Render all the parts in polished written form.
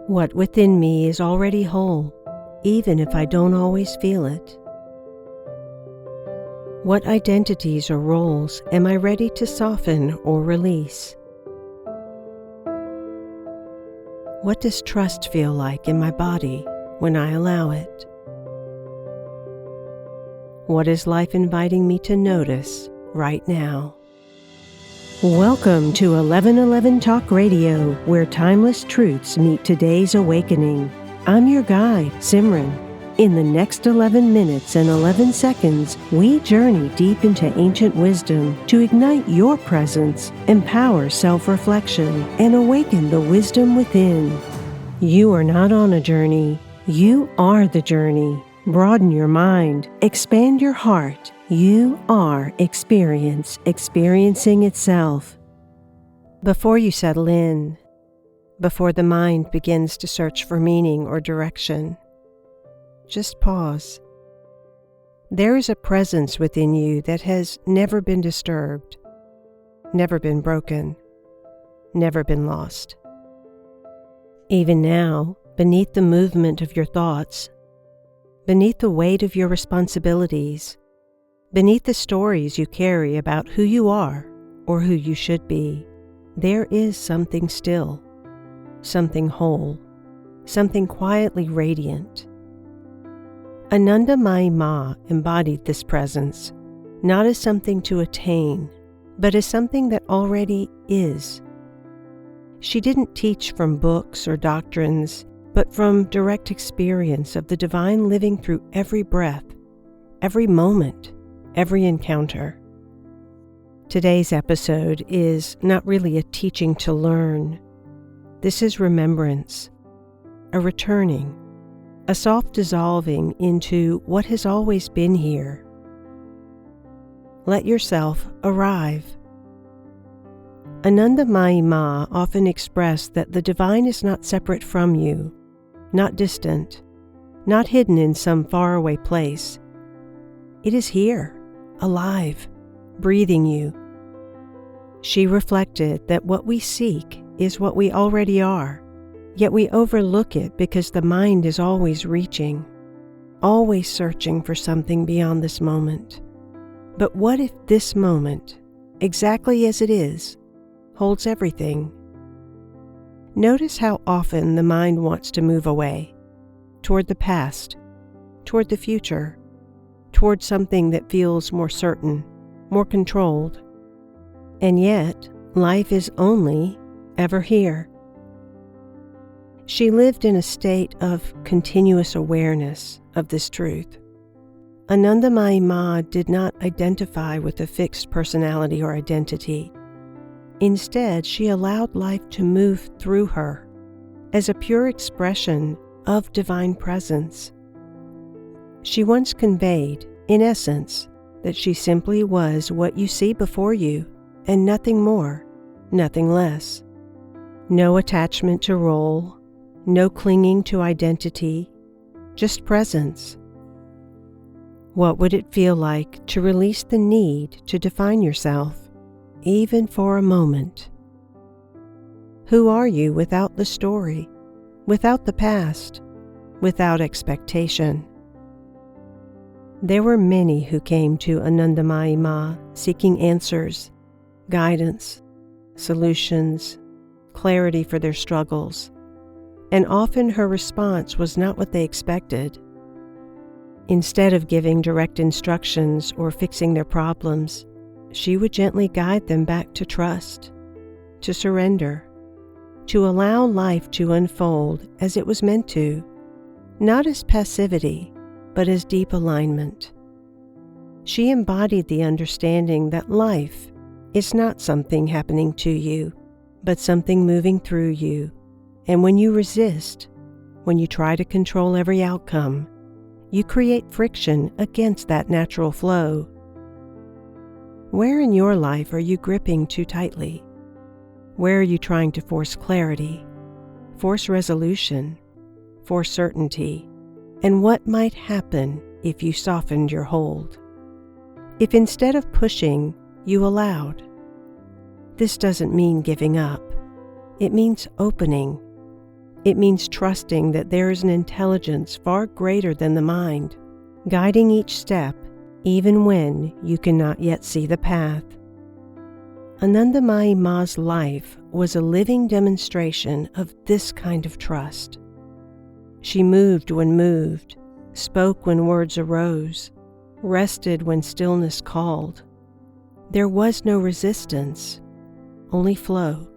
What within me is already whole, even if I don't always feel it? What identities or roles am I ready to soften or release? What does trust feel like in my body when I allow it? What is life inviting me to notice right now? Welcome to 1111 Talk Radio, where timeless truths meet today's awakening. I'm your guide, SIMRAN. In the next 11 minutes and 11 seconds, we journey deep into ancient wisdom to ignite your presence, empower self-reflection, and awaken the wisdom within. You are not on a journey. You are the journey. Broaden your mind. Expand your heart. You are experience, experiencing itself. Before you settle in, before the mind begins to search for meaning or direction, just pause. There is a presence within you that has never been disturbed, never been broken, never been lost. Even now, beneath the movement of your thoughts, beneath the weight of your responsibilities, beneath the stories you carry about who you are or who you should be, there is something still, something whole, something quietly radiant. Anandamayi Ma embodied this presence, not as something to attain, but as something that already is. She didn't teach from books or doctrines, but from direct experience of the divine living through every breath, every moment, every encounter. Today's episode is not really a teaching to learn. This is remembrance, a returning, a soft dissolving into what has always been here. Let yourself arrive. Anandamayi Ma often expressed that the divine is not separate from you, not distant, not hidden in some faraway place. It is here, alive, breathing you. She reflected that what we seek is what we already are, yet we overlook it because the mind is always reaching, always searching for something beyond this moment. But what if this moment, exactly as it is, holds everything? Notice how often the mind wants to move away, toward the past, toward the future, toward something that feels more certain, more controlled. And yet, life is only ever here. She lived in a state of continuous awareness of this truth. Anandamayi Ma did not identify with a fixed personality or identity. Instead, she allowed life to move through her as a pure expression of divine presence. She once conveyed, in essence, that she simply was what you see before you, and nothing more, nothing less. No attachment to role, no clinging to identity, just presence. What would it feel like to release the need to define yourself, even for a moment? Who are you without the story, without the past, without expectation? There were many who came to Anandamayi Ma seeking answers, guidance, solutions, clarity for their struggles, and often her response was not what they expected. Instead of giving direct instructions or fixing their problems, she would gently guide them back to trust, to surrender, to allow life to unfold as it was meant to, not as passivity, but as deep alignment. She embodied the understanding that life is not something happening to you, but something moving through you. And when you resist, when you try to control every outcome, you create friction against that natural flow. Where in your life are you gripping too tightly? Where are you trying to force clarity, force resolution, force certainty? And what might happen if you softened your hold? If instead of pushing, you allowed? This doesn't mean giving up. It means opening. It means trusting that there is an intelligence far greater than the mind, guiding each step, even when you cannot yet see the path. Anandamayi Ma's life was a living demonstration of this kind of trust. She moved when moved, spoke when words arose, rested when stillness called. There was no resistance, only flow.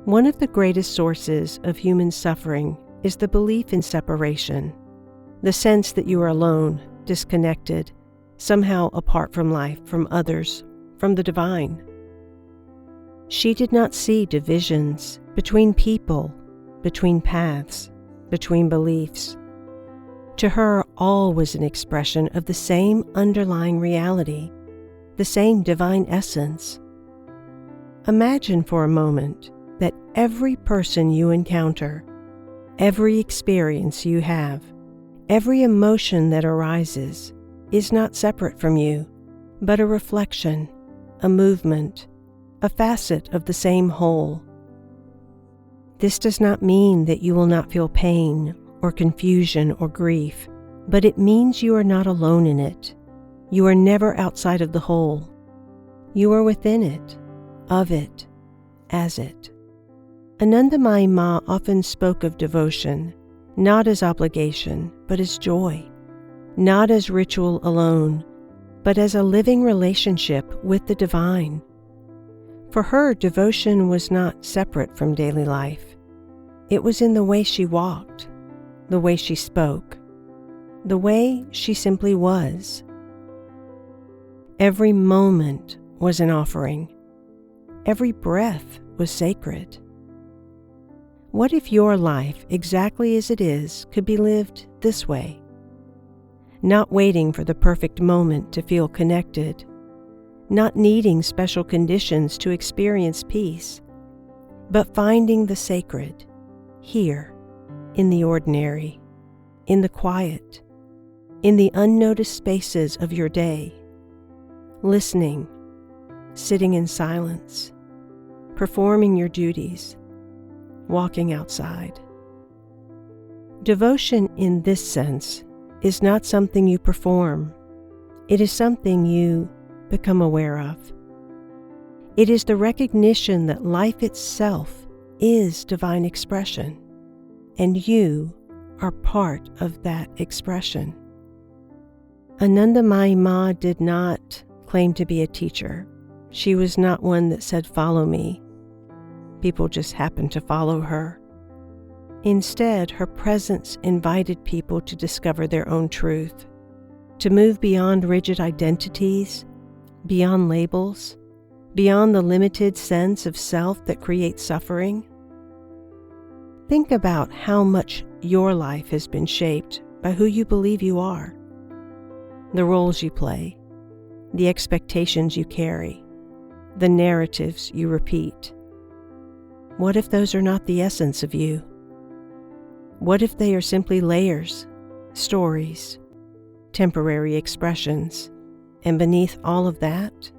One of the greatest sources of human suffering is the belief in separation, the sense that you are alone, disconnected, somehow apart from life, from others, from the divine. She did not see divisions between people, between paths, between beliefs. To her, all was an expression of the same underlying reality, the same divine essence. Imagine for a moment that every person you encounter, every experience you have, every emotion that arises is not separate from you, but a reflection, a movement, a facet of the same whole. This does not mean that you will not feel pain or confusion or grief, but it means you are not alone in it. You are never outside of the whole. You are within it, of it, as it. Anandamayi Ma often spoke of devotion, not as obligation, but as joy, not as ritual alone, but as a living relationship with the divine. For her, devotion was not separate from daily life. It was in the way she walked, the way she spoke, the way she simply was. Every moment was an offering. Every breath was sacred. What if your life, exactly as it is, could be lived this way? Not waiting for the perfect moment to feel connected, not needing special conditions to experience peace, but finding the sacred here, in the ordinary, in the quiet, in the unnoticed spaces of your day, listening, sitting in silence, performing your duties, walking outside. Devotion in this sense is not something you perform. It is something you become aware of. It is the recognition that life itself is divine expression, and you are part of that expression. Anandamayi Ma did not claim to be a teacher. She was not one that said, "Follow me." People just happened to follow her. Instead, her presence invited people to discover their own truth, to move beyond rigid identities, beyond labels, beyond the limited sense of self that creates suffering. Think about how much your life has been shaped by who you believe you are, the roles you play, the expectations you carry, the narratives you repeat. What if those are not the essence of you? What if they are simply layers, stories, temporary expressions, and beneath all of that,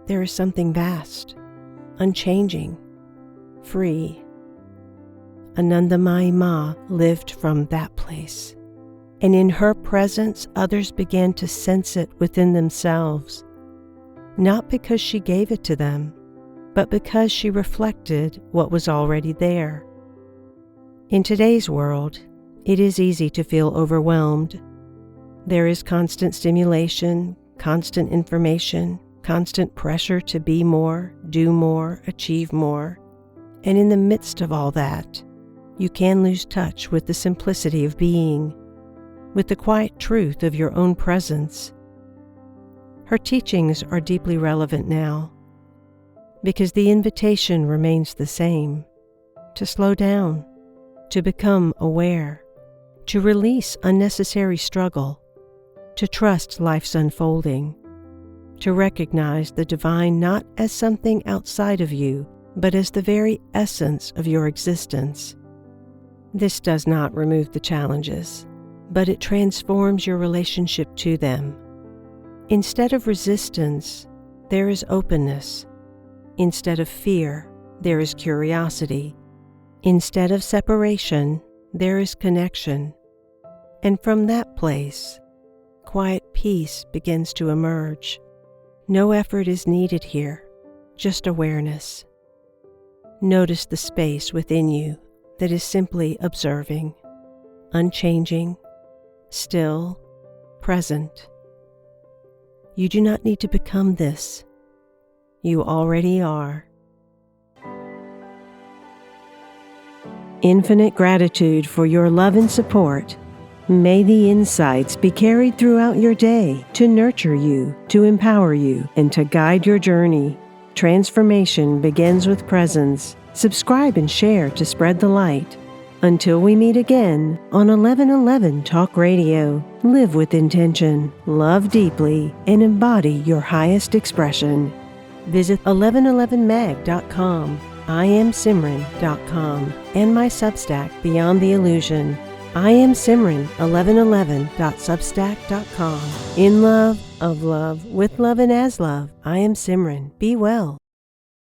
there is something vast, unchanging, free? Anandamayi Ma lived from that place, and in her presence others began to sense it within themselves, not because she gave it to them, but because she reflected what was already there. In today's world, it is easy to feel overwhelmed. There is constant stimulation, constant information, constant pressure to be more, do more, achieve more. And in the midst of all that, you can lose touch with the simplicity of being, with the quiet truth of your own presence. Her teachings are deeply relevant now, because the invitation remains the same: to slow down, to become aware, to release unnecessary struggle, to trust life's unfolding, to recognize the divine not as something outside of you, but as the very essence of your existence. This does not remove the challenges, but it transforms your relationship to them. Instead of resistance, there is openness. Instead of fear, there is curiosity. Instead of separation, there is connection. And from that place, quiet peace begins to emerge. No effort is needed here, just awareness. Notice the space within you that is simply observing, unchanging, still, present. You do not need to become this. You already are. Infinite gratitude for your love and support. May the insights be carried throughout your day to nurture you, to empower you, and to guide your journey. Transformation begins with presence. Subscribe and share to spread the light. Until we meet again on 1111 Talk Radio, live with intention, love deeply, and embody your highest expression. Visit 1111mag.com, IamSimran.com, and my Substack, Beyond the Illusion. I am Simran, 1111.substack.com. In love, of love, with love, and as love, I am Simran. Be well.